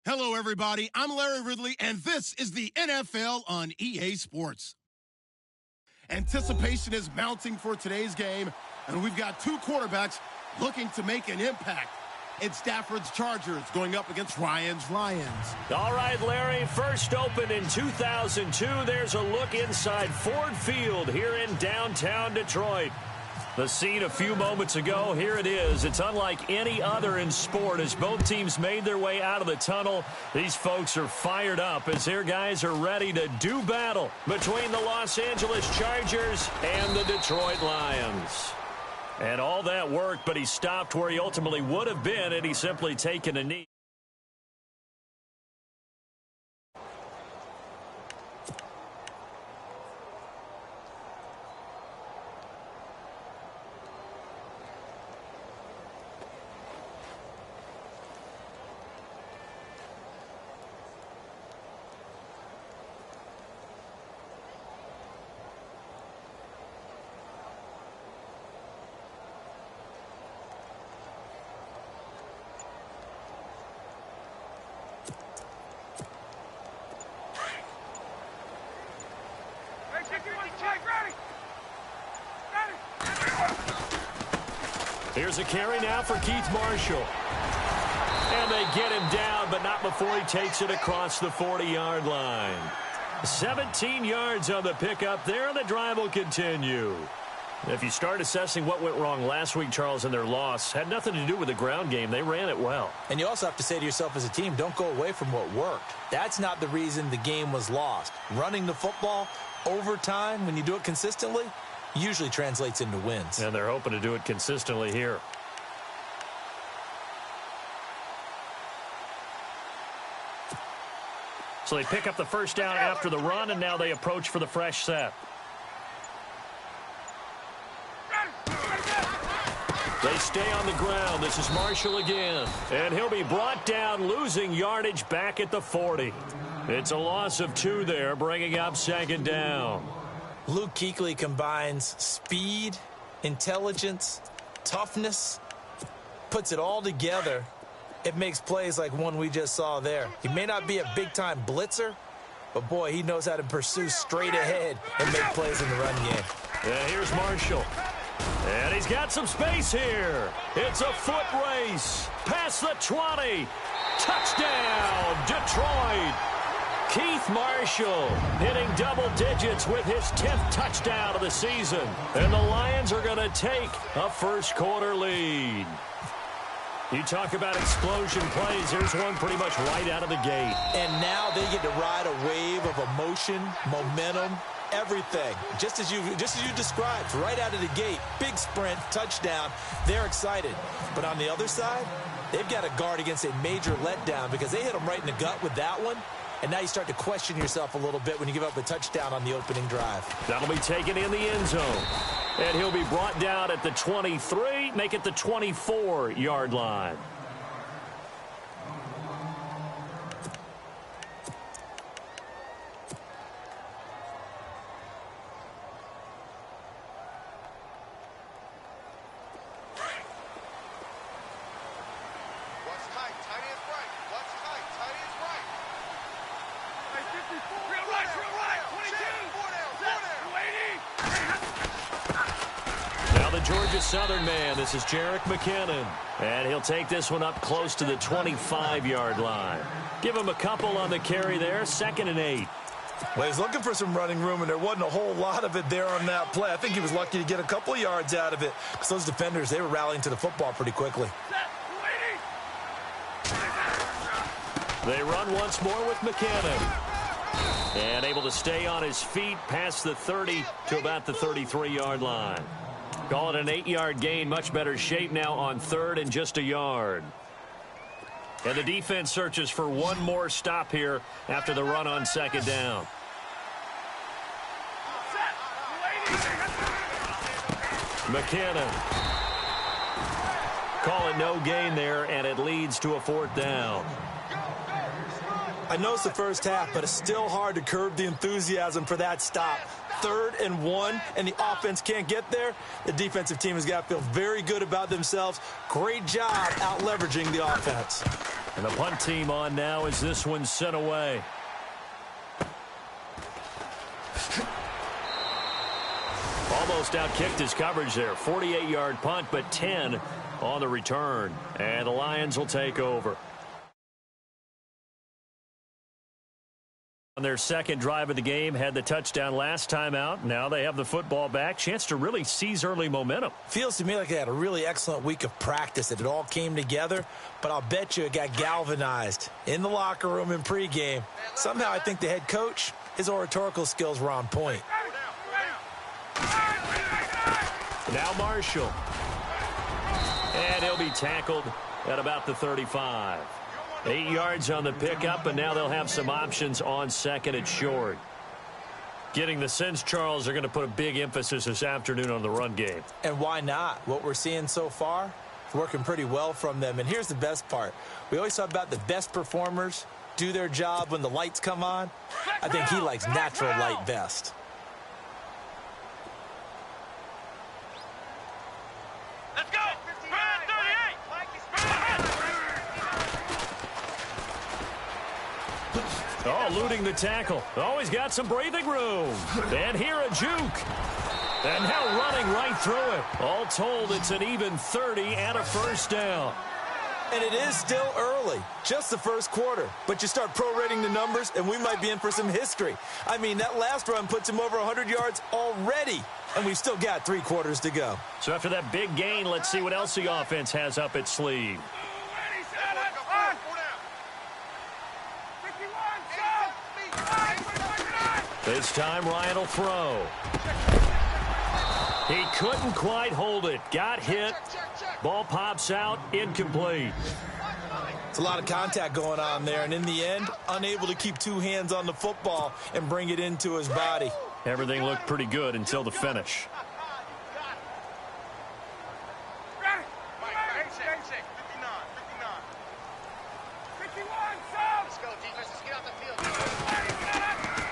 Hello, everybody. I'm Larry Ridley, and this is the NFL on EA Sports. Anticipation is mounting for today's game, and we've got two quarterbacks looking to make an impact. It's Stafford's Chargers going up against Ryan's Lions. All right, Larry, first opened in 2002. There's a look inside Ford Field here in downtown Detroit. The scene a few moments ago, here it is. It's unlike any other in sport as both teams made their way out of the tunnel. These folks are fired up as their guys are ready to do battle between the Los Angeles Chargers and the Detroit Lions. And all that worked, but he stopped where he ultimately would have been had he simply taken a knee. Here's a carry now for Keith Marshall. And they get him down, but not before he takes it across the 40-yard line. 17 yards on the pickup there, and the drive will continue. If you start assessing what went wrong last week, Charles, in their loss, had nothing to do with the ground game. They ran it well. And you also have to say to yourself as a team, don't go away from what worked. That's not the reason the game was lost. Running the football over time, when you do it consistently, usually translates into wins. And they're hoping to do it consistently here. So they pick up the first down after the run, and now they approach for the fresh set. They stay on the ground. This is Marshall again. And he'll be brought down, losing yardage back at the 40. It's a loss of 2 there, bringing up second down. Luke Kuechly combines speed, intelligence, toughness, puts it all together. It makes plays like one we just saw there. He may not be a big-time blitzer, but, boy, he knows how to pursue straight ahead and make plays in the run game. And here's Marshall. And he's got some space here. It's a foot race. Past the 20. Touchdown, Detroit. Keith Marshall hitting double digits with his 10th touchdown of the season. And the Lions are going to take a first-quarter lead. You talk about explosion plays. Here's one pretty much right out of the gate. And now they get to ride a wave of emotion, momentum, everything. Just as you described, right out of the gate, big sprint, touchdown. They're excited. But on the other side, they've got to guard against a major letdown because they hit them right in the gut with that one. And now you start to question yourself a little bit when you give up a touchdown on the opening drive. That'll be taken in the end zone. And he'll be brought down at the 23, make it the 24-yard line. Georgia Southern man, this is Jerick McKinnon. And he'll take this one up close to the 25-yard line. Give him a couple on the carry there, 2nd and 8. Well, he's looking for some running room, and there wasn't a whole lot of it there on that play. I think he was lucky to get a couple of yards out of it because those defenders, they were rallying to the football pretty quickly. They run once more with McKinnon. And able to stay on his feet past the 30 to about the 33-yard line. Call it an 8-yard gain, much better shape now on 3rd and just a yard. And the defense searches for one more stop here after the run on 2nd down. McKinnon. Call it no gain there, and it leads to a 4th down. I know it's the first half, but it's still hard to curb the enthusiasm for that stop. 3rd and 1, and the offense can't get there. The defensive team has got to feel very good about themselves. Great job out leveraging the offense. And the punt team on now as this one's sent away. Almost outkicked his coverage there. 48-yard punt, but 10 on the return. And the Lions will take over. On their second drive of the game, had the touchdown last time out. Now they have the football back. Chance to really seize early momentum. Feels to me like they had a really excellent week of practice. It all came together, but I'll bet you it got galvanized in the locker room in pregame. Somehow I think the head coach, his oratorical skills were on point. Now Marshall. And he'll be tackled at about the 35. 8 yards on the pickup, and now they'll have some options on second and short. Getting the sense, Charles, they're going to put a big emphasis this afternoon on the run game. And why not? What we're seeing so far is working pretty well from them. And here's the best part. We always talk about the best performers do their job when the lights come on. I think he likes natural light best. Let's go! Oh, eluding the tackle. Always got some breathing room. And here a juke. And now running right through it. All told, it's an even 30 and a first down. And it is still early, just the first quarter. But you start prorating the numbers, and we might be in for some history. I mean, that last run puts him over 100 yards already, and we've still got 3 quarters to go. So after that big gain, let's see what else the offense has up its sleeve. This time, Ryan will throw. He couldn't quite hold it. Got hit. Ball pops out. Incomplete. It's a lot of contact going on there, and in the end, unable to keep 2 hands on the football and bring it into his body. Everything looked pretty good until the finish.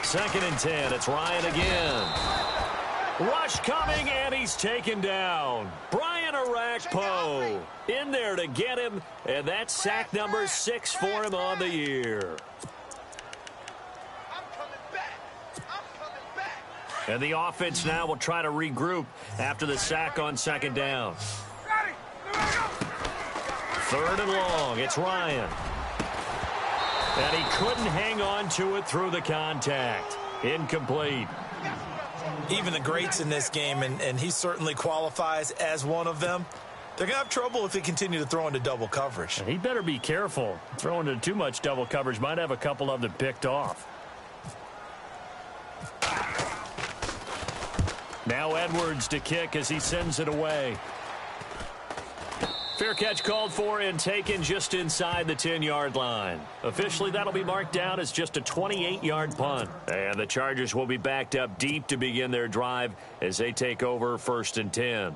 Second and 10. It's Ryan again. Rush coming, and he's taken down. Brian Arakpo in there to get him, and that's sack number 6 for him on the year. And the offense now will try to regroup after the sack on second down. Third and long. It's Ryan. And he couldn't hang on to it through the contact. Incomplete. Even the greats in this game, and he certainly qualifies as one of them, they're going to have trouble if they continue to throw into double coverage. And he better be careful. Throwing into too much double coverage might have a couple of them picked off. Now Edwards to kick as he sends it away. Fair catch called for and taken just inside the 10-yard line. Officially, that'll be marked down as just a 28-yard punt. And the Chargers will be backed up deep to begin their drive as they take over 1st and 10.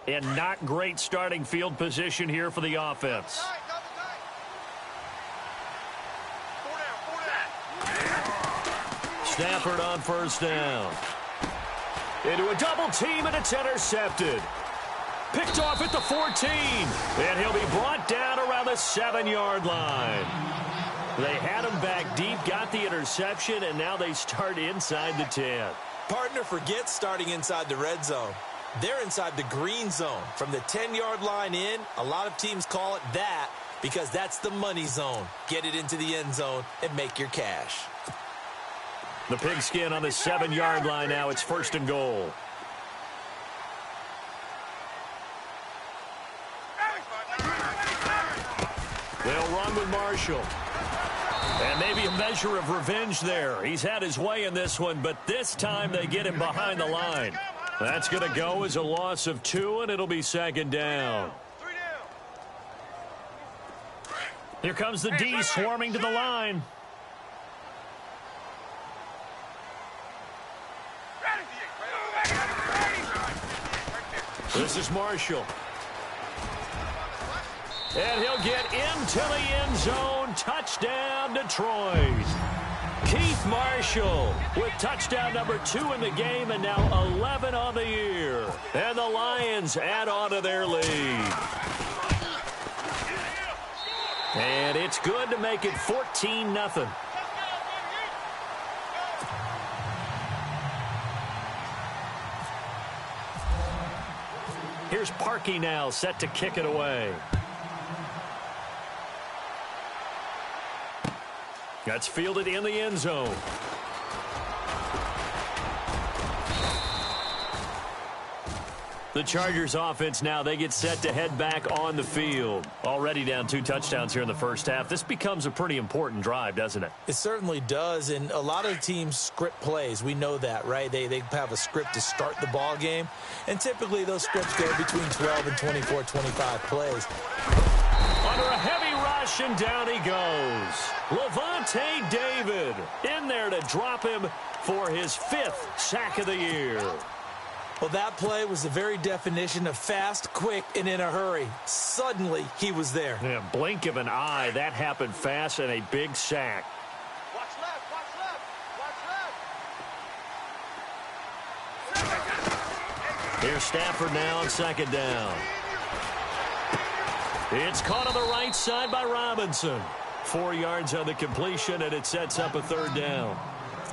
And not great starting field position here for the offense. Stafford on 1st down. Into a double team, and it's intercepted. Picked off at the 14. And he'll be brought down around the 7-yard line. They had him back deep, got the interception, and now they start inside the 10. Partner forgets starting inside the red zone. They're inside the green zone. From the 10-yard line in, a lot of teams call it that because that's the money zone. Get it into the end zone and make your cash. The pigskin on the 7-yard line now. It's 1st and goal. They'll run with Marshall. And maybe a measure of revenge there. He's had his way in this one, but this time they get him behind the line. That's going to go as a loss of 2, and it'll be 2nd down. Here comes the D swarming to the line. This is Marshall. And he'll get into the end zone. Touchdown, Detroit. Keith Marshall with touchdown number 2 in the game and now 11 on the year. And the Lions add on to their lead. And it's good to make it 14-0. Here's Parkey now, set to kick it away. That's fielded in the end zone. The Chargers offense now, they get set to head back on the field. Already down 2 touchdowns here in the first half. This becomes a pretty important drive, doesn't it? It certainly does, and a lot of teams script plays. We know that, right? They have a script to start the ball game, and typically those scripts go between 12 and 24, 25 plays. Under a heavy rush, and down he goes. Levante David in there to drop him for his 5th sack of the year. Well, that play was the very definition of fast, quick, and in a hurry. Suddenly, he was there. Yeah, blink of an eye. That happened fast and a big sack. Watch left, watch left, watch left. Here's Stafford now on 2nd down. It's caught on the right side by Robinson. 4 yards on the completion, and it sets up a 3rd down.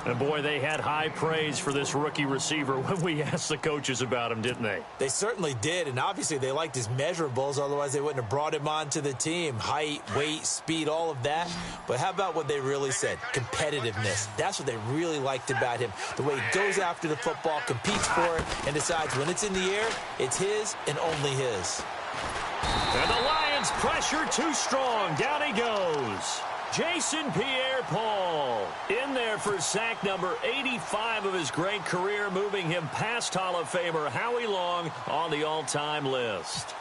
And, boy, they had high praise for this rookie receiver when we asked the coaches about him, didn't they? They certainly did, and obviously they liked his measurables. Otherwise, they wouldn't have brought him onto the team. Height, weight, speed, all of that. But how about what they really said? Competitiveness. That's what they really liked about him. The way he goes after the football, competes for it, and decides when it's in the air, it's his and only his. And the Lions pressure too strong. Down he goes. Jason Pierre-Paul in there for sack number 85 of his great career, moving him past Hall of Famer Howie Long on the all-time list.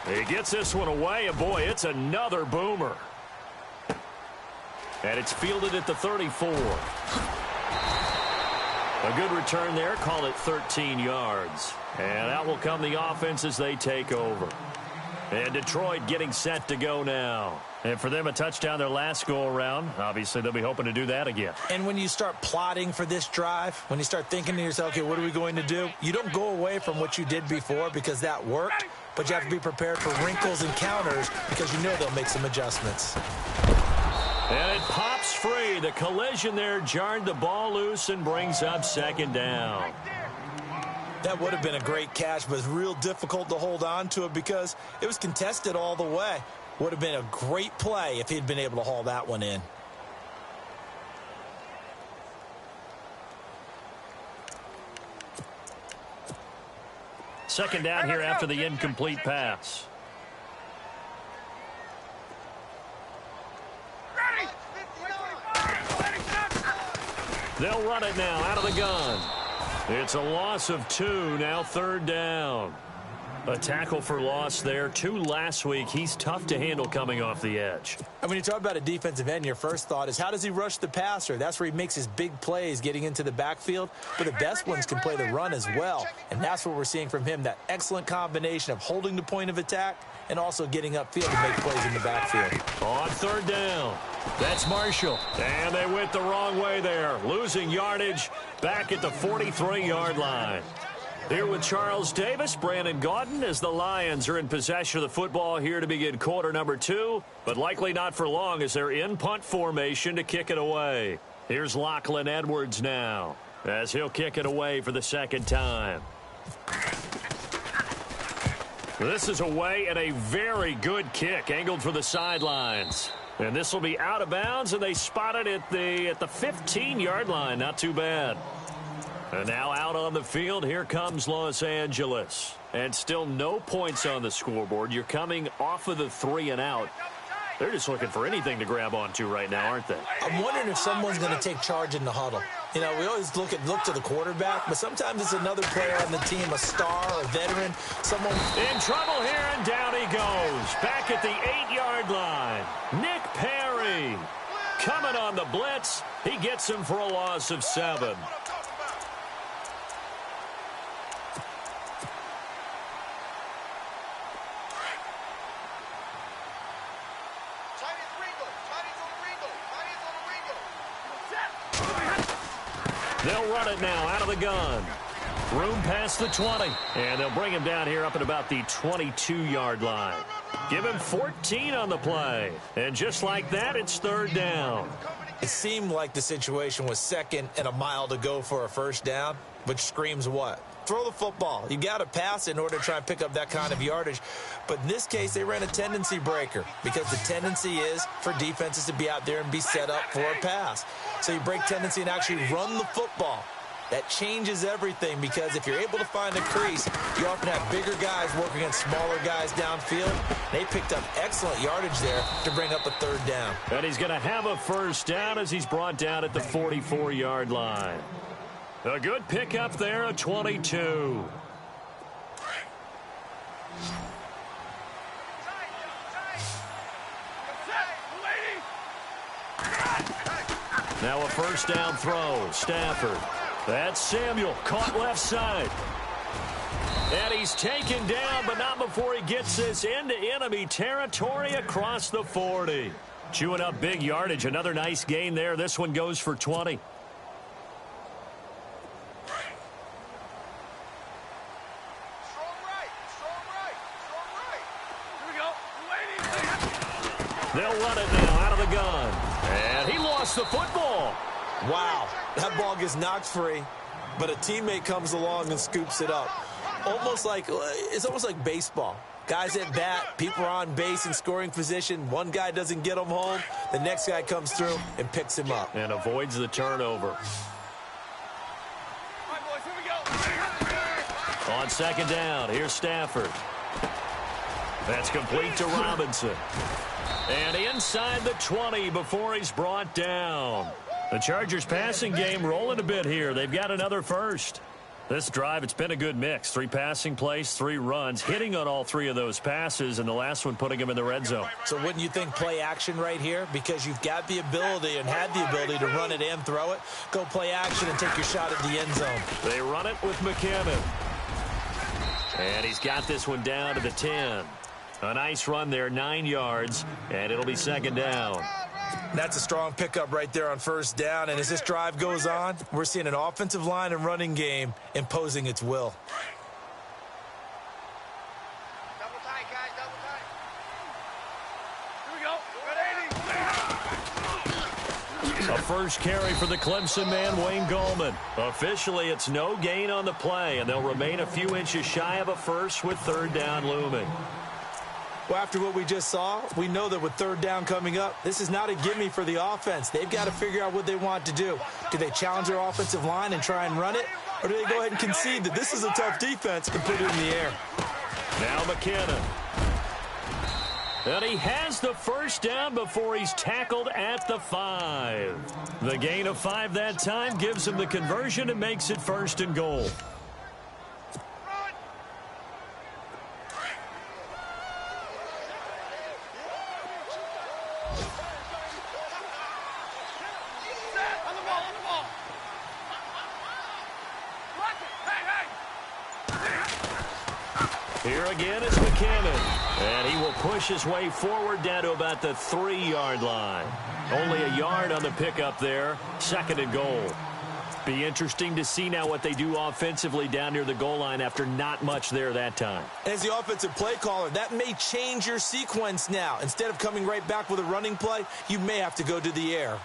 He gets this one away, and boy, it's another boomer. And it's fielded at the 34. A good return there, call it 13 yards. And out will come the offense as they take over. And Detroit getting set to go now. And for them, a touchdown their last go-around. Obviously, they'll be hoping to do that again. And when you start plotting for this drive, when you start thinking to yourself, okay, what are we going to do? You don't go away from what you did before because that worked, but you have to be prepared for wrinkles and counters because you know they'll make some adjustments. And it pops free. The collision there jarred the ball loose and brings up 2nd down. That would have been a great catch, but it's real difficult to hold on to it because it was contested all the way. Would have been a great play if he'd been able to haul that one in. Second down here after the incomplete pass. They'll run it now out of the gun. It's a loss of 2, now 3rd down. A tackle for loss there. 2 last week. He's tough to handle coming off the edge. And when you talk about a defensive end, your first thought is, how does he rush the passer? That's where he makes his big plays getting into the backfield. But the best ones can play the run as well. And that's what we're seeing from him, that excellent combination of holding the point of attack and also getting upfield to make plays in the backfield. On 3rd down, that's Marshall. And they went the wrong way there, losing yardage back at the 43-yard line. Here with Charles Davis, Brandon Gaudin, as the Lions are in possession of the football here to begin quarter number 2, but likely not for long as they're in punt formation to kick it away. Here's Lachlan Edwards now as he'll kick it away for the 2nd time. This is away and a very good kick, angled for the sidelines. And this will be out of bounds, and they spot it at the 15-yard line. Not too bad. And now out on the field, here comes Los Angeles. And still no points on the scoreboard. You're coming off of the 3 and out. They're just looking for anything to grab onto right now, aren't they? I'm wondering if someone's going to take charge in the huddle. You know, we always look to the quarterback, but sometimes it's another player on the team, a star, a veteran, someone. In trouble here, and down he goes. Back at the 8-yard line. Nick Perry coming on the blitz. He gets him for a loss of 7. They'll run it now out of the gun. Room past the 20. And they'll bring him down here up at about the 22-yard line. Give him 14 on the play. And just like that, it's third down. It seemed like the situation was second and a mile to go for a first down, which screams what? Throw the football. You got to pass in order to try and pick up that kind of yardage. But in this case, they ran a tendency breaker because the tendency is for defenses to be out there and be set up for a pass. So you break tendency and actually run the football. That changes everything because if you're able to find a crease, you often have bigger guys working against smaller guys downfield. They picked up excellent yardage there to bring up a third down. And he's going to have a first down as he's brought down at the 44-yard line. A good pickup there, a 22. Now a first down throw. Stafford. That's Samuel, caught left side. And he's taken down, but not before he gets this into enemy territory across the 40. Chewing up big yardage. Another nice gain there. This one goes for 20. They'll run it now out of the gun. And he lost the football. Wow, that ball gets knocked free, but a teammate comes along and scoops it up. It's almost like baseball. Guys at bat, people are on base in scoring position. One guy doesn't get him home. The next guy comes through and picks him up. And avoids the turnover. All right, boys, here we go. On second down, here's Stafford. That's complete to Robinson. And inside the 20 before he's brought down. The Chargers passing game rolling a bit here. They've got another first. This drive, it's been a good mix. 3 passing plays, 3 runs, hitting on all 3 of those passes, and the last one putting him in the red zone. So wouldn't you think play action right here? Because you've got the ability and had the ability to run it and throw it. Go play action and take your shot at the end zone. They run it with McKinnon. And he's got this one down to the 10. A nice run there, 9 yards, and it'll be second down. That's a strong pickup right there on first down. And as this drive goes on, we're seeing an offensive line and running game imposing its will. Double tight, guys, double tight. Here we go. Good 80. A first carry for the Clemson man, Wayne Gallman. Officially, it's no gain on the play, and they'll remain a few inches shy of a first with third down looming. Well, after what we just saw, we know that with third down coming up, this is not a gimme for the offense. They've got to figure out what they want to do. Do they challenge their offensive line and try and run it? Or do they go ahead and concede that this is a tough defense and put it in the air? Now McKinnon. And he has the first down before he's tackled at the 5. The gain of 5 that time gives him the conversion and makes it first and goal. Here again is McKinnon, and he will push his way forward down to about the 3-yard line. Only a yard on the pickup there, second and goal. Be interesting to see now what they do offensively down near the goal line after not much there that time. As the offensive play caller, that may change your sequence now. Instead of coming right back with a running play, you may have to go to the air.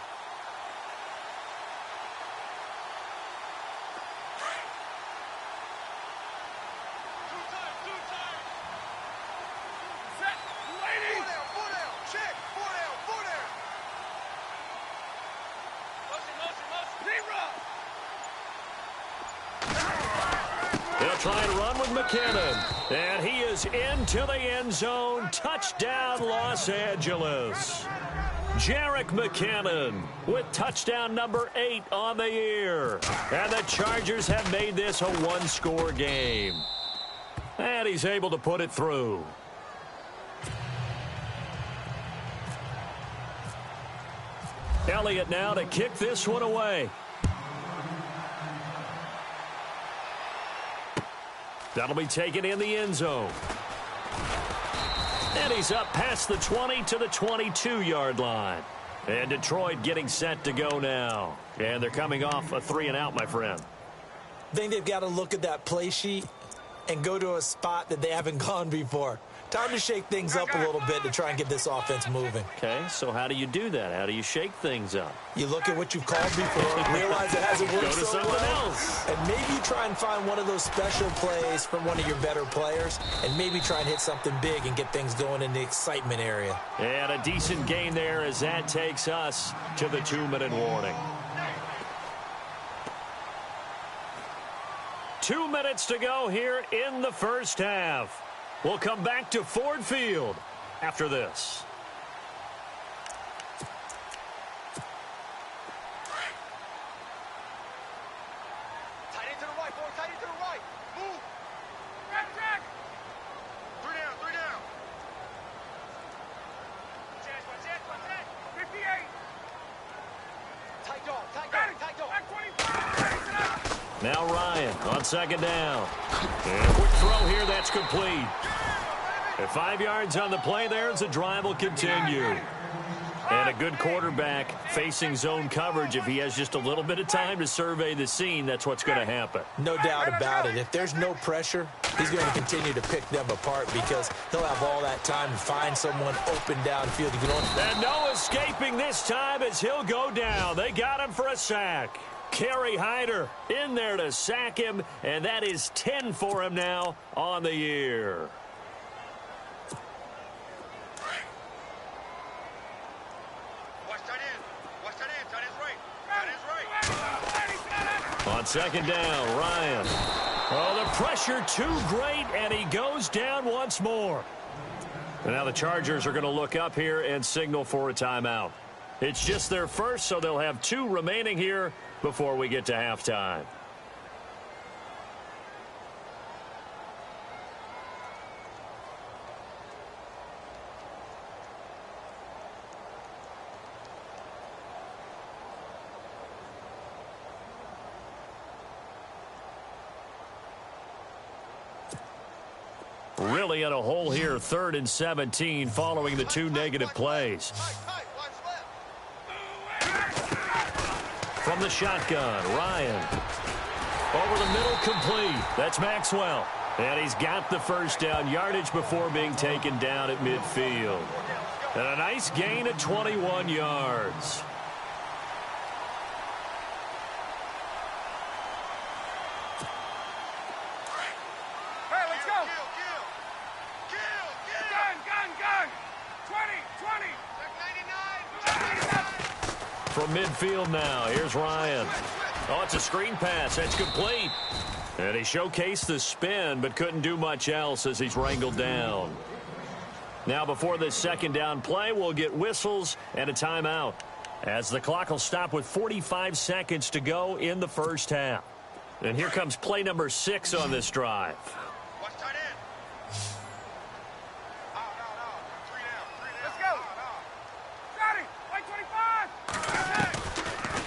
Try and run with McKinnon. And he is into the end zone. Touchdown, Los Angeles. Jerick McKinnon with touchdown number 8 on the year. And the Chargers have made this a one-score game. And he's able to put it through. Elliott now to kick this one away. That'll be taken in the end zone. And he's up past the 20 to the 22-yard line. And Detroit getting set to go now. And they're coming off a 3-and-out, my friend. I think they've got to look at that play sheet and go to a spot that they haven't gone before. Time to shake things up a little bit to try and get this offense moving. Okay, so how do you do that? How do you shake things up? You look at what you've called before, realize it hasn't worked Go to so something well, else. and maybe you try and find one of those special plays from one of your better players, and maybe try and hit something big and get things going in the excitement area. And a decent gain there as that takes us to the 2-minute warning. 2 minutes to go here in the first half. We'll come back to Ford Field after this. Tight end to the right, boy. Tight end to the right. Move. Jack. 3 down, 3 down. Watch it. 58. Tight dog, tight dog, tight dog. Back 25. Now Ryan on second down. And a quick throw here, that's complete. At 5 yards on the play there as the drive will continue. And a good quarterback facing zone coverage. If he has just a little bit of time to survey the scene, that's what's going to happen. No doubt about it. If there's no pressure, he's going to continue to pick them apart because he'll have all that time to find someone open downfield to get on. And no escaping this time as he'll go down. They got him for a sack. Kerry Hyder in there to sack him, and that is 10 for him now on the year. On second down, Ryan. Oh, the pressure too great, and he goes down once more. And now the Chargers are going to look up here and signal for a timeout. It's just their first, so they'll have 2 remaining here before we get to halftime. Really in a hole here, 3rd and 17 following the 2 negative plays. From the shotgun, Ryan. Over the middle, complete. That's Maxwell. And he's got the first down, yardage before being taken down at midfield. And a nice gain of 21 yards. From midfield now, here's Ryan. Oh, it's a screen pass. That's complete. And he showcased the spin, but couldn't do much else as he's wrangled down. Now, before this second down play, we'll get whistles and a timeout, as the clock will stop with 45 seconds to go in the first half. And here comes play number 6 on this drive.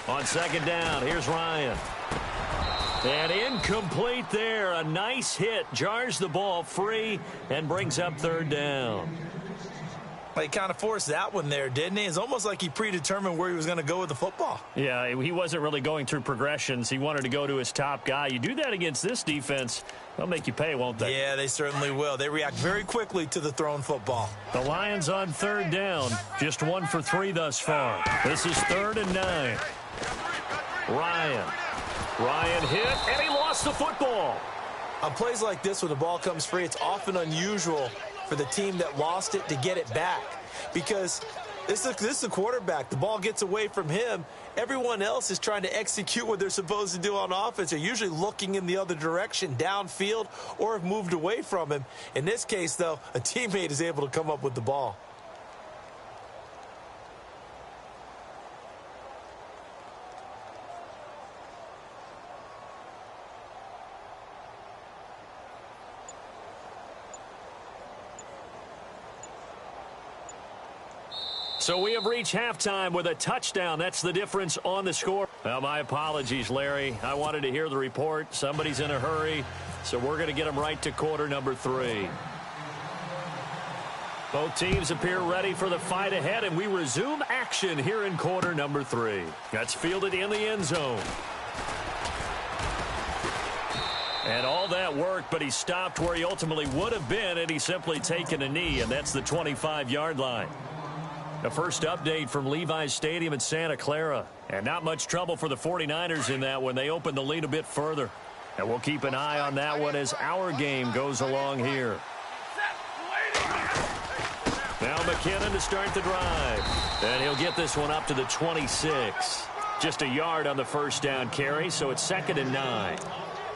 On second down, here's Ryan. And incomplete there. A nice hit. Jars the ball free and brings up 3rd down. Well, he kind of forced that one there, didn't he? It's almost like he predetermined where he was going to go with the football. Yeah, he wasn't really going through progressions. He wanted to go to his top guy. You do that against this defense, they'll make you pay, won't they? Yeah, they certainly will. They react very quickly to the thrown football. The Lions on 3rd down. Just 1 for 3 thus far. This is 3rd and 9. Ryan hit, and he lost the football. On plays like this, when the ball comes free, it's often unusual for the team that lost it to get it back, because this is the quarterback. The ball gets away from him. Everyone else is trying to execute what they're supposed to do on offense. They're usually looking in the other direction, downfield, or have moved away from him. In this case, though, a teammate is able to come up with the ball. So we have reached halftime with a touchdown. That's the difference on the score. Well, my apologies, Larry. I wanted to hear the report. Somebody's in a hurry, so we're going to get them right to quarter number 3. Both teams appear ready for the fight ahead, and we resume action here in quarter number 3. That's fielded in the end zone. And all that worked, but he stopped where he ultimately would have been had he simply taken a knee, and that's the 25-yard line. The first update from Levi's Stadium in Santa Clara. And not much trouble for the 49ers in that when they open the lead a bit further. And we'll keep an eye on that one as our game goes along here. Now McKinnon to start the drive. And he'll get this one up to the 26. Just a yard on the first down carry, so it's 2nd and 9.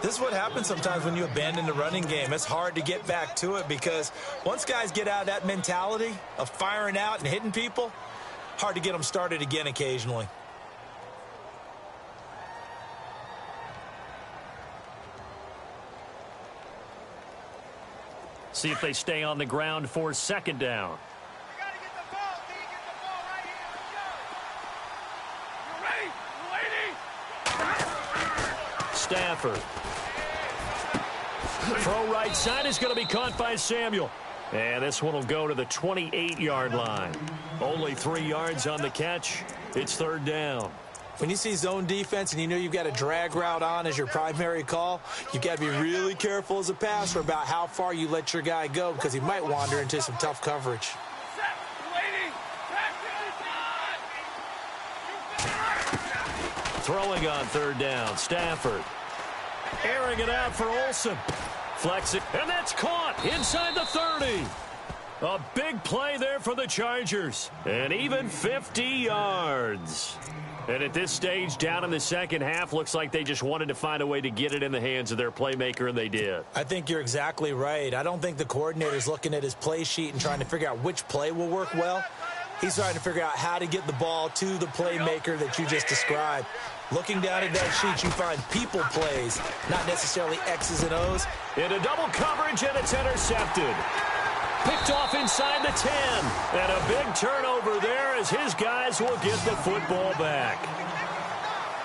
This is what happens sometimes when you abandon the running game. It's hard to get back to it because once guys get out of that mentality of firing out and hitting people, hard to get them started again occasionally. See if they stay on the ground for 2nd down. You gotta get the ball, D. Get the ball right here. Let's go. You ready? You ready? Stafford. Throw right side is going to be caught by Samuel. And this one will go to the 28-yard line. Only 3 yards on the catch. It's 3rd down. When you see zone defense and you know you've got a drag route on as your primary call, you've got to be really careful as a passer about how far you let your guy go because he might wander into some tough coverage. Throwing on 3rd down, Stafford. Airing it out for Olsen. Flex it, and that's caught inside the 30. A big play there for the Chargers. And even 50 yards. And at this stage, down in the second half, looks like they just wanted to find a way to get it in the hands of their playmaker, and they did. I think you're exactly right. I don't think the coordinator's looking at his play sheet and trying to figure out which play will work well. He's trying to figure out how to get the ball to the playmaker that you just described. Looking down at that sheet, you find people plays, not necessarily X's and O's. Into double coverage, and it's intercepted. Picked off inside the 10. And a big turnover there as his guys will get the football back.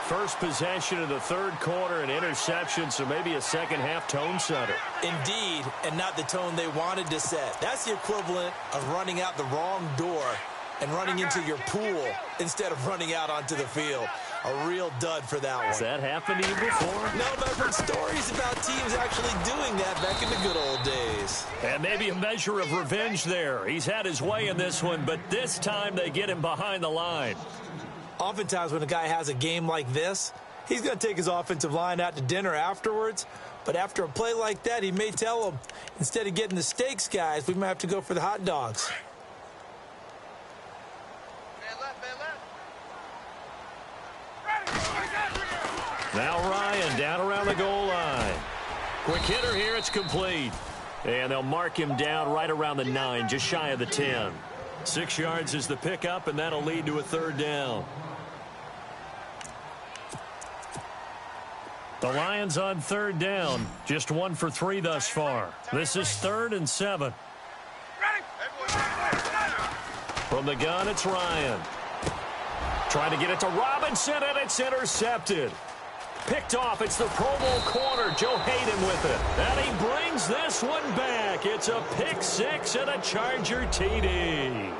First possession of the 3rd quarter, an interception, so maybe a second-half tone setter. Indeed, and not the tone they wanted to set. That's the equivalent of running out the wrong door and running into your pool instead of running out onto the field. A real dud for that one. Has that happened to you before? No, but I've heard stories about teams actually doing that back in the good old days. And maybe a measure of revenge there. He's had his way in this one, but this time they get him behind the line. Oftentimes when a guy has a game like this, he's going to take his offensive line out to dinner afterwards. But after a play like that, he may tell them, instead of getting the steaks, guys, we might have to go for the hot dogs. Now Ryan down around the goal line. Quick hitter here, it's complete. And they'll mark him down right around the 9, just shy of the 10. 6 yards is the pickup, and that'll lead to a 3rd down. The Lions on 3rd down, just 1 for 3 thus far. This is 3rd and 7. From the gun, it's Ryan. Trying to get it to Robinson, and it's intercepted. Picked off. It's the Pro Bowl corner, Joe Hayden with it. And he brings this one back. It's a pick 6 and a Charger TD.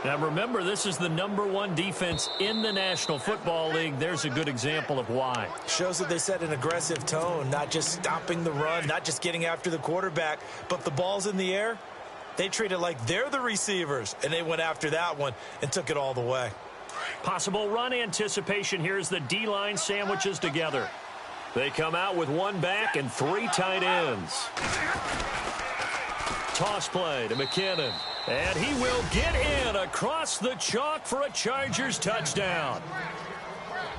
Now remember, this is the #1 defense in the National Football League. There's a good example of why. Shows that they set an aggressive tone, not just stopping the run, not just getting after the quarterback, but the ball's in the air. They treat it like they're the receivers, and they went after that one and took it all the way. Possible run anticipation here as the D-line sandwiches together. They come out with 1 back and 3 tight ends. Toss play to McKinnon. And he will get in across the chalk for a Chargers touchdown.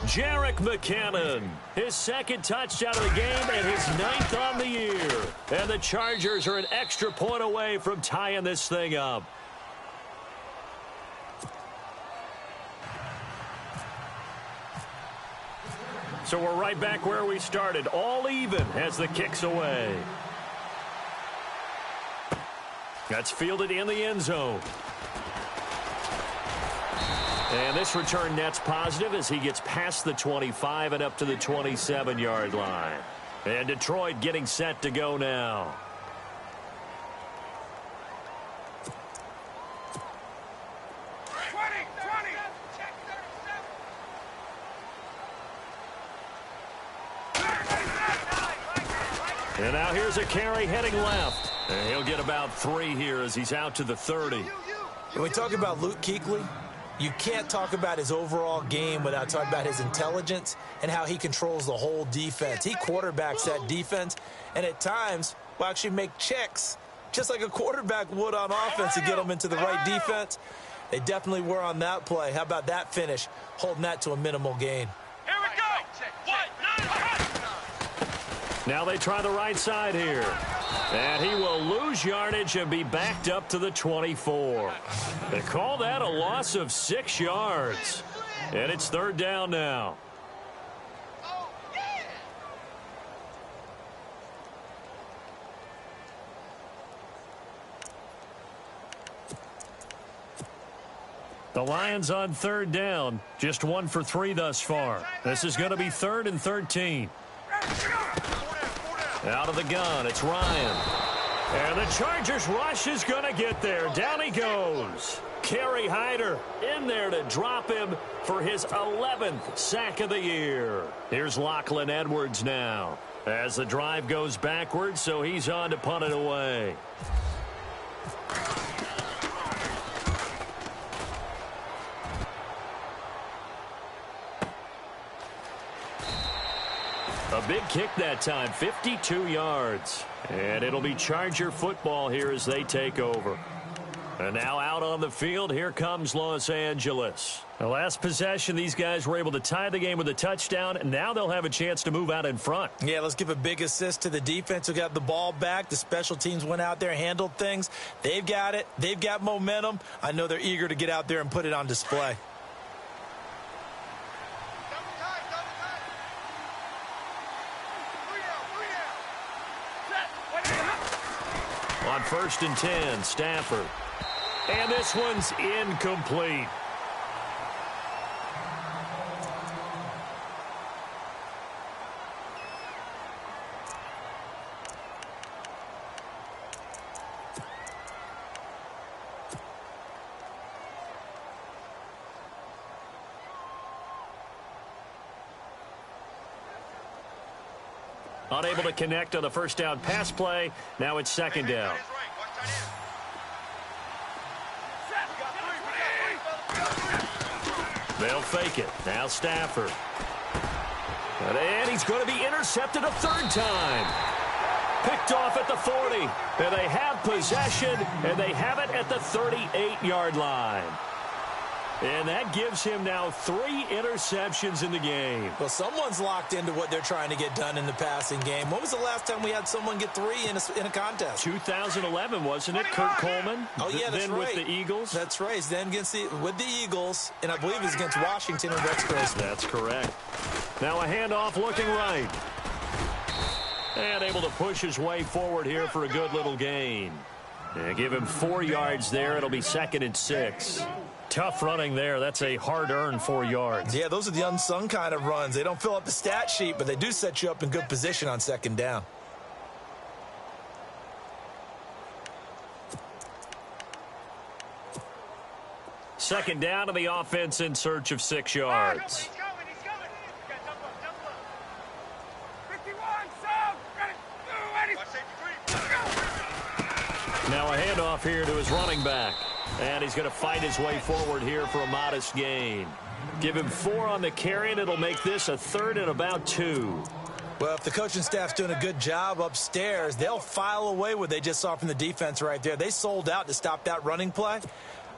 Jerick McKinnon, his 2nd touchdown of the game and his 9th on the year. And the Chargers are an extra point away from tying this thing up. So we're right back where we started, all even as the kick's away. That's fielded in the end zone. And this return net's positive as he gets past the 25 and up to the 27-yard line. And Detroit getting set to go now. And now here's a carry heading left. And he'll get about 3 here as he's out to the 30. When we talk about Luke Kuechly, you can't talk about his overall game without talking about his intelligence and how he controls the whole defense. He quarterbacks that defense, and at times will actually make checks, just like a quarterback would on offense to get them into the right defense. They definitely were on that play. How about that finish, holding that to a minimal gain? Here we go. Now they try the right side here. And he will lose yardage and be backed up to the 24. They call that a loss of 6 yards. And it's 3rd down now. The Lions on 3rd down. Just 1 for 3 thus far. This is going to be 3rd and 13. Out of the gun, it's Ryan. And the Chargers rush is going to get there. Down he goes. Kerry Hyder in there to drop him for his 11th sack of the year. Here's Lachlan Edwards now. As the drive goes backwards, so he's on to punt it away. A big kick that time, 52 yards. And it'll be Charger football here as they take over. And now out on the field, here comes Los Angeles. The last possession, these guys were able to tie the game with a touchdown, and now they'll have a chance to move out in front. Yeah, let's give a big assist to the defense who got the ball back. The special teams went out there, handled things. They've got it. They've got momentum. I know they're eager to get out there and put it on display. On 1st and 10, Stafford. And this one's incomplete. Unable to connect on the 1st down pass play. Now it's 2nd down. They'll fake it. Now Stafford. And he's going to be intercepted a 3rd time. Picked off at the 40. And they have possession, and they have it at the 38-yard line. And that gives him now 3 interceptions in the game. Well, someone's locked into what they're trying to get done in the passing game. When was the last time we had someone get 3 in a contest? 2011, wasn't it? Kurt Coleman? Oh, yeah, that's then right. with the Eagles? That's right. Then with the Eagles, and I believe it's against Washington and Rex Grossman. That's correct. Now a handoff looking right. And able to push his way forward here for a good little gain. And give him 4 yards there. It'll be 2nd and 6. Tough running there. That's a hard-earned 4 yards. Yeah, those are the unsung kind of runs. They don't fill up the stat sheet, but they do set you up in good position on 2nd down. Second down to the offense in search of 6 yards. He's coming. Now a handoff here to his running back. And he's going to fight his way forward here for a modest gain. Give him 4 on the carry, and it'll make this a 3rd and about 2. Well, if the coaching staff's doing a good job upstairs, they'll file away what they just saw from the defense right there. They sold out to stop that running play.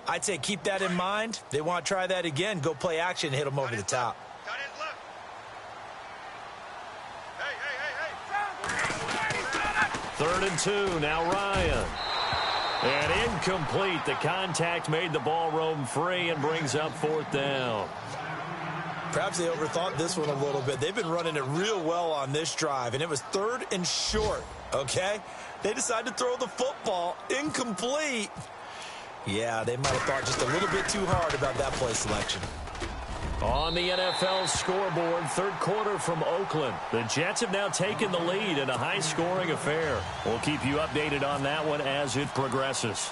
I'd say keep that in mind. They want to try that again. Go play action and hit them over the top. 3rd and 2. Now Ryan. And incomplete. The contact made the ball roam free and brings up 4th down. Perhaps they overthought this one a little bit. They've been running it real well on this drive, and it was 3rd and short, okay? They decided to throw the football. Incomplete. Yeah, they might have thought just a little bit too hard about that play selection. On the NFL scoreboard, 3rd quarter from Oakland. The Jets have now taken the lead in a high-scoring affair. We'll keep you updated on that one as it progresses.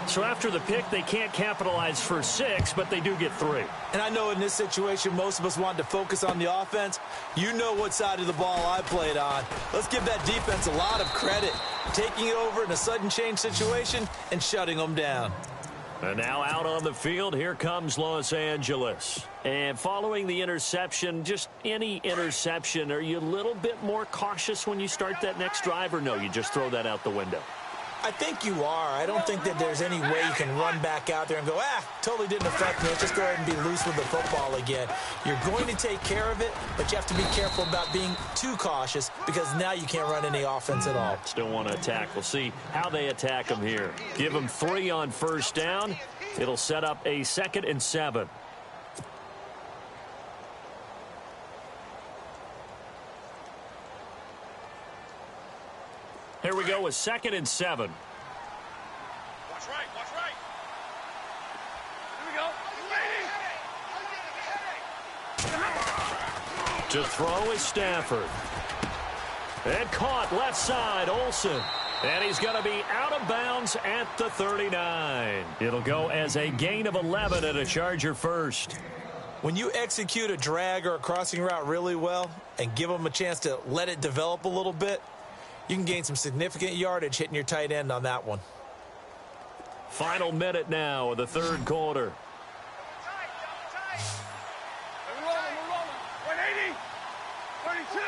So after the pick, they can't capitalize for 6, but they do get 3. And I know in this situation, most of us wanted to focus on the offense. You know what side of the ball I played on. Let's give that defense a lot of credit, taking it over in a sudden change situation and shutting them down. And now out on the field, here comes Los Angeles. And following the interception, just any interception, are you a little bit more cautious when you start that next drive, or no, you just throw that out the window? I think you are. I don't think that there's any way you can run back out there and go, totally didn't affect me. Let's just go ahead and be loose with the football again. You're going to take care of it, but you have to be careful about being too cautious because now you can't run any offense at all. Still want to attack. We'll see how they attack them here. Give them 3 on first down. It'll set up a 2nd and 7. Here we go with 2nd and 7. Watch right, watch right. Here we go. To throw is Stafford. And caught left side, Olsen. And he's going to be out of bounds at the 39. It'll go as a gain of 11 and a Charger first. When you execute a drag or a crossing route really well and give them a chance to let it develop a little bit, you can gain some significant yardage hitting your tight end on that one. Final minute now of the third quarter. We're rolling. 180. 32.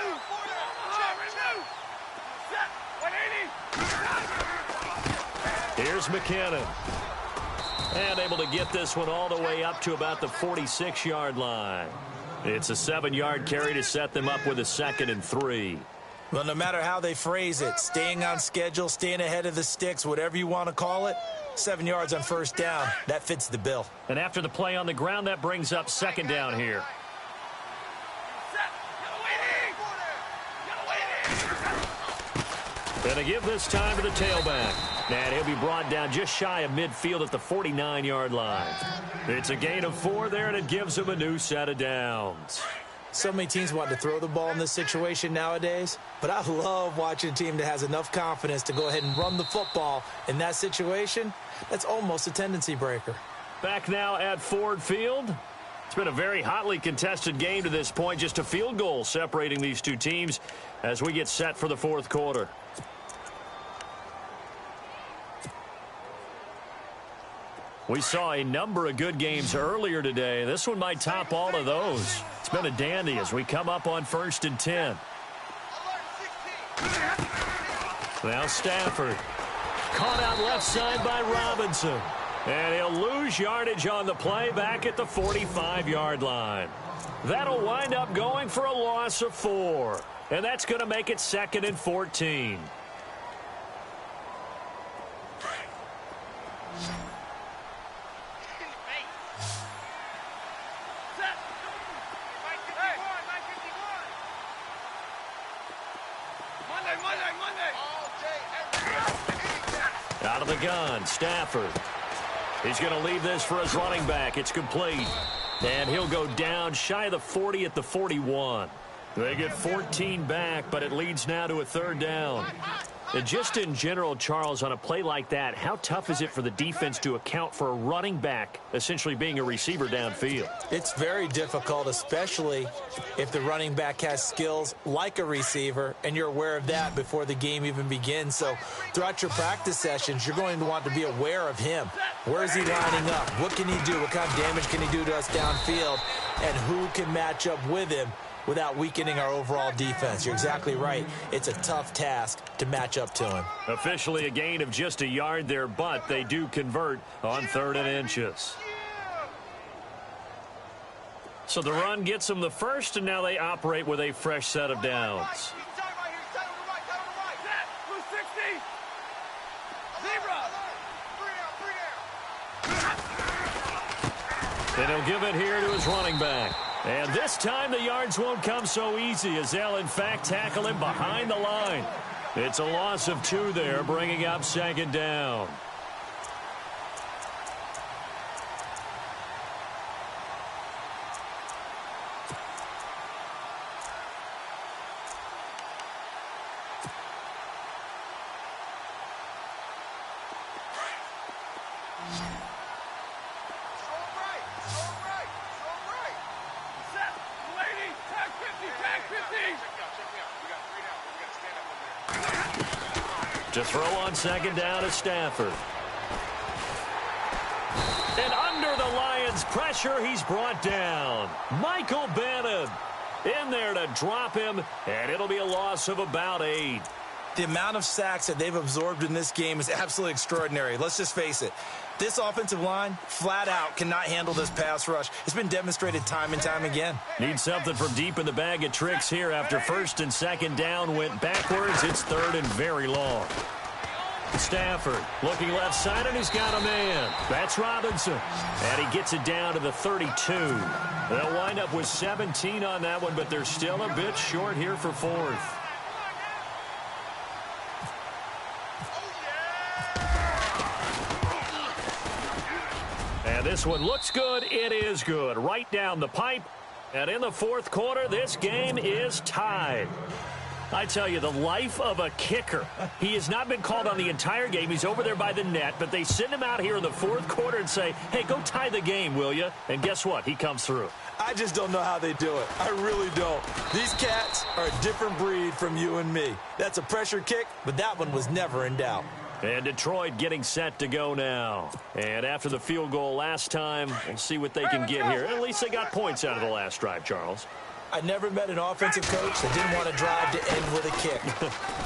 180. Here's McKinnon. And able to get this one all the way up to about the 46-yard line. It's a 7-yard carry to set them up with a 2nd and 3. Well, no matter how they phrase it, staying on schedule, staying ahead of the sticks, whatever you want to call it, 7 yards on first down, that fits the bill. And after the play on the ground, that brings up 2nd down here. And to give this time to the tailback. And he'll be brought down just shy of midfield at the 49-yard line. It's a gain of 4 there, and it gives him a new set of downs. So many teams want to throw the ball in this situation nowadays, but I love watching a team that has enough confidence to go ahead and run the football in that situation. That's almost a tendency breaker. Back now at Ford Field. It's been a very hotly contested game to this point. Just a field goal separating these two teams as we get set for the fourth quarter. We saw a number of good games earlier today. This one might top all of those. It's been a dandy as we come up on 1st and 10. Now Stafford. Caught out left side by Robinson. And he'll lose yardage on the play back at the 45-yard line. That'll wind up going for a loss of 4. And that's going to make it 2nd and 14. Out of the gun, Stafford. He's going to leave this for his running back. It's complete. And he'll go down shy of the 40 at the 41. They get 14 back, but it leads now to a 3rd down. And just in general, Charles, on a play like that, how tough is it for the defense to account for a running back essentially being a receiver downfield? It's very difficult, especially if the running back has skills like a receiver, and you're aware of that before the game even begins. So throughout your practice sessions, you're going to want to be aware of him. Where is he lining up? What can he do? What kind of damage can he do to us downfield? And who can match up with him without weakening our overall defense? You're exactly right. It's a tough task to match up to him. Officially a gain of just a yard there, but they do convert on 3rd and inches. So the run gets them the first, and now they operate with a fresh set of downs. And he'll give it here to his running back. And this time the yards won't come so easy as they'll, in fact, tackle him behind the line. It's a loss of 2 there, bringing up 2nd down. To throw on second down is Stafford. And under the Lions' pressure, he's brought down. Michael Bannon in there to drop him, and it'll be a loss of about 8. The amount of sacks that they've absorbed in this game is absolutely extraordinary. Let's just face it. This offensive line, flat out, cannot handle this pass rush. It's been demonstrated time and time again. Need something from deep in the bag of tricks here after first and second down went backwards. It's third and very long. Stafford looking left side, and he's got a man. That's Robinson. And he gets it down to the 32. They'll wind up with 17 on that one, but they're still a bit short here for fourth. And this one looks good. It is good. Right down the pipe. And in the fourth quarter, this game is tied. I tell you, the life of a kicker. He has not been called on the entire game. He's over there by the net, but they send him out here in the fourth quarter and say, hey, go tie the game, will you? And guess what? He comes through. I just don't know how they do it. I really don't. These cats are a different breed from you and me. That's a pressure kick, but that one was never in doubt. And Detroit getting set to go now. And after the field goal last time, we'll see what they can get here. At least they got points out of the last drive, Charles. I never met an offensive coach that didn't want to drive to end with a kick.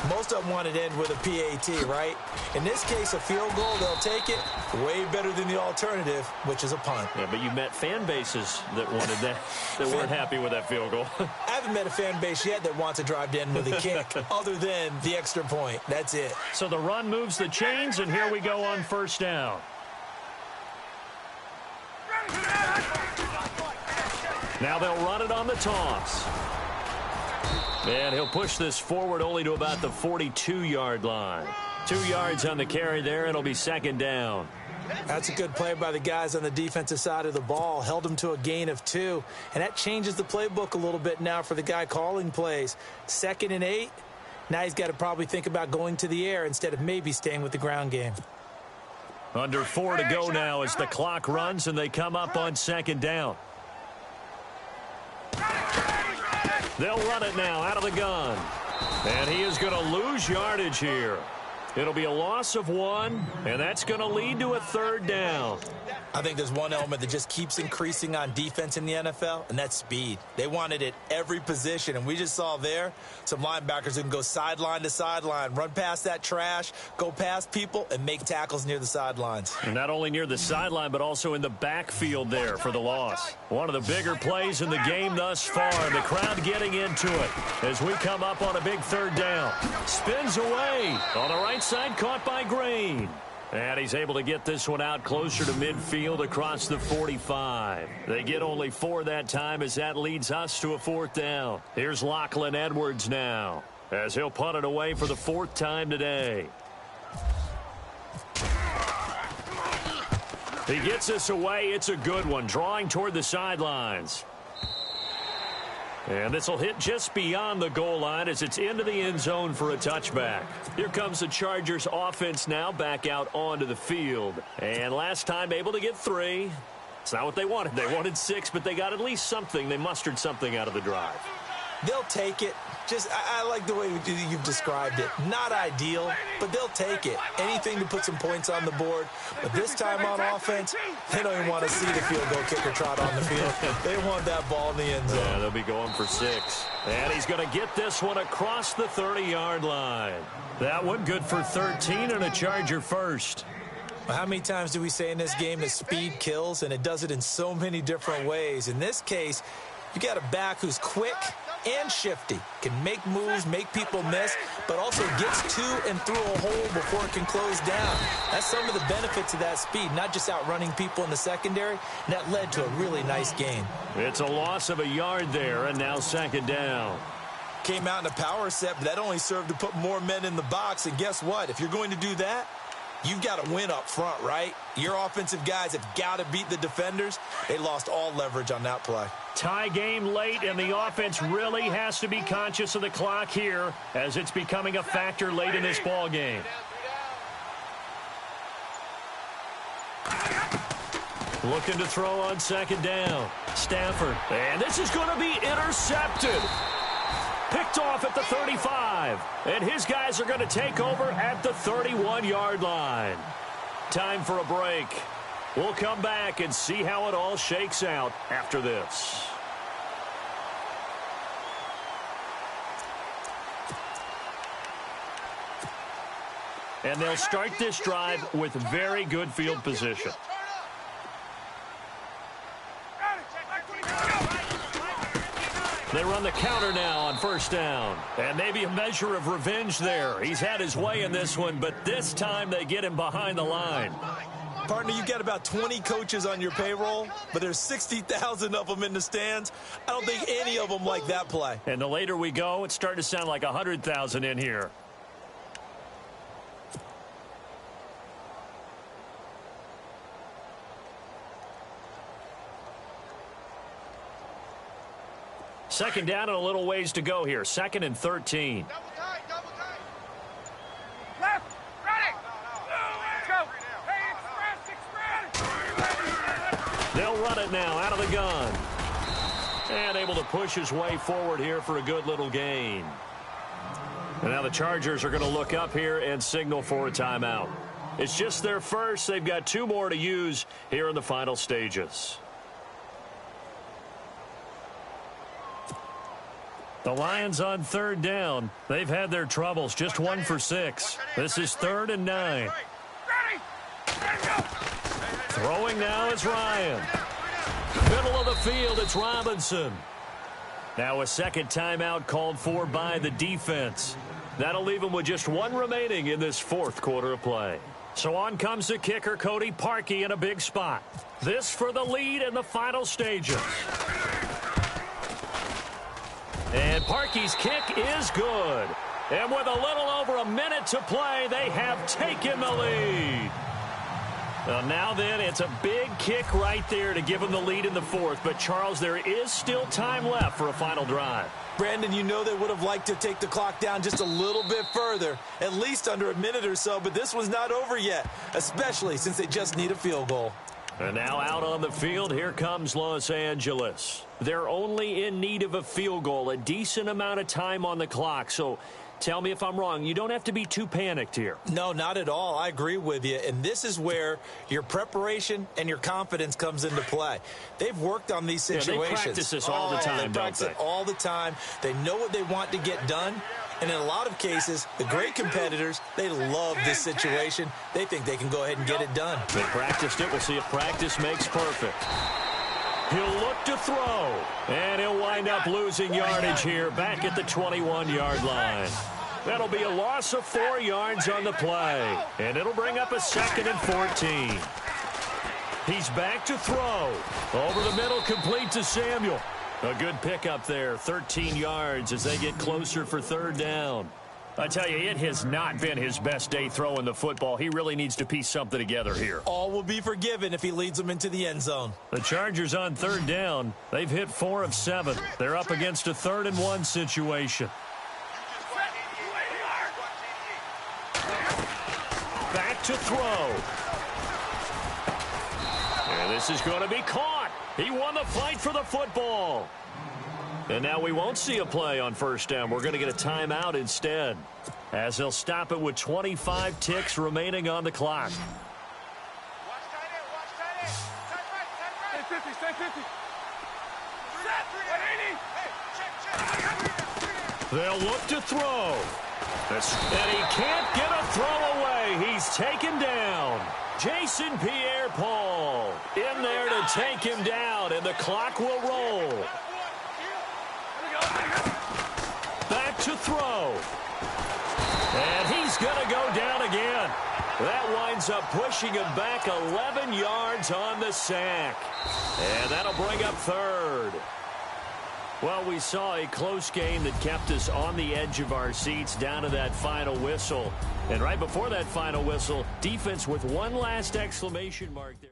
Most of them wanted to end with a PAT, right? In this case, a field goal, they'll take it. Way better than the alternative, which is a punt. Yeah, but you met fan bases that wanted that, that weren't happy with that field goal. I haven't met a fan base yet that wants to drive to end with a kick, other than the extra point. That's it. So the run moves the chains, and here we go on first down. Now they'll run it on the toss. And he'll push this forward only to about the 42-yard line. 2 yards on the carry there. It'll be second down. That's a good play by the guys on the defensive side of the ball. Held them to a gain of 2. And that changes the playbook a little bit now for the guy calling plays. 2nd and 8. Now he's got to probably think about going to the air instead of maybe staying with the ground game. Under 4 to go now as the clock runs and they come up on second down. They'll run it now out of the gun. And he is going to lose yardage here. It'll be a loss of 1, and that's going to lead to a third down. I think there's one element that just keeps increasing on defense in the NFL, and that's speed. They want it at every position, and we just saw there some linebackers who can go sideline to sideline, run past that trash, go past people, and make tackles near the sidelines. And not only near the sideline, but also in the backfield there for the loss. One of the bigger plays in the game thus far. The crowd getting into it as we come up on a big third down. Spins away on the right side, caught by Green. And he's able to get this one out closer to midfield across the 45. They get only 4 that time as that leads us to a fourth down. Here's Lachlan Edwards now as he'll punt it away for the 4th time today. He gets this away. It's a good one, drawing toward the sidelines. And this will hit just beyond the goal line as it's into the end zone for a touchback. Here comes the Chargers offense now back out onto the field. And last time able to get 3. It's not what they wanted. They wanted 6, but they got at least something. They mustered something out of the drive. They'll take it. Just, I like the way you've described it. Not ideal, but they'll take it. Anything to put some points on the board. But this time on offense, they don't even want to see the field goal kicker trot on the field. They want that ball in the end zone. Yeah, they'll be going for 6. And he's going to get this one across the 30-yard line. That one good for 13 and a Charger first. Well, how many times do we say in this game that speed kills, and it does it in so many different ways? In this case, you got a back who's quick and shifty, can make moves, make people miss, but also gets to and through a hole before it can close down. That's some of the benefits of that speed, not just outrunning people in the secondary, and that led to a really nice gain. It's a loss of a yard there, and now second down. Came out in a power set, but that only served to put more men in the box, and guess what? If you're going to do that, you've got to win up front, right? Your offensive guys have got to beat the defenders. They lost all leverage on that play. Tie game late, and the offense really has to be conscious of the clock here as it's becoming a factor late in this ball game. Looking to throw on second down. Stafford. And this is going to be intercepted. picked off at the 35. And his guys are going to take over at the 31-yard line. Time for a break. We'll come back and see how it all shakes out after this. And they'll start this drive with very good field position. They run the counter now on first down. And maybe a measure of revenge there. He's had his way in this one, but this time they get him behind the line. Partner, you got about 20 coaches on your payroll, but there's 60,000 of them in the stands. I don't think any of them like that play. And the later we go, it's starting to sound like 100,000 in here. Second down and a little ways to go here. 2nd and 13. Double tight, double tight. Left, ready. Let's go. Hey, express. They'll run it now out of the gun. And able to push his way forward here for a good little gain. And now the Chargers are going to look up here and signal for a timeout. It's just their first. They've got 2 more to use here in the final stages. The Lions on 3rd down. They've had their troubles. Just 1 for 6. This is 3rd and 9. Throwing now is Ryan. Middle of the field, it's Robinson. Now a second timeout called for by the defense. That'll leave them with just 1 remaining in this 4th quarter of play. So on comes the kicker, Cody Parkey, in a big spot. This for the lead in the final stages. And Parkey's kick is good. And with a little over a minute to play, they have taken the lead. Well, now then, it's a big kick right there to give them the lead in the 4th. But, Charles, there is still time left for a final drive. Brandon, you know they would have liked to take the clock down just a little bit further, at least under a minute or so, but this one's not over yet, especially since they just need a field goal. And now out on the field, here comes Los Angeles. They're only in need of a field goal, a decent amount of time on the clock. So tell me if I'm wrong. You don't have to be too panicked here. No, not at all. I agree with you. And this is where your preparation and your confidence comes into play. They've worked on these situations. Yeah, they practice this all the time, They practice it all the time. They know what they want to get done. And in a lot of cases, the great competitors, they love this situation. They think they can go ahead and get it done. They practiced it. We'll see if practice makes perfect. He'll look to throw. And he'll wind up losing yardage here back at the 21-yard line. That'll be a loss of 4 yards on the play. And it'll bring up a 2nd and 14. He's back to throw. Over the middle, complete to Samuel. A good pickup there, 13 yards as they get closer for 3rd down. I tell you, it has not been his best day throwing the football. He really needs to piece something together here. All will be forgiven if he leads them into the end zone. The Chargers on 3rd down. They've hit 4 of 7. They're up against a 3rd and 1 situation. Back to throw. And this is going to be caught. He won the fight for the football. And now we won't see a play on 1st down. We're going to get a timeout instead, as they'll stop it with 25 ticks remaining on the clock. Watch tight end, watch tight end. Tight right, tight right. Stay 50, stay 50. Set, 180. Hey, check. They'll look to throw. And he can't get a throw away. He's taken down. Jason Pierre-Paul in there to take him down, and the clock will roll. Back to throw. And he's going to go down again. That winds up pushing him back 11 yards on the sack. And that'll bring up 3rd. Well, we saw a close game that kept us on the edge of our seats down to that final whistle. And right before that final whistle, defense with one last exclamation mark there.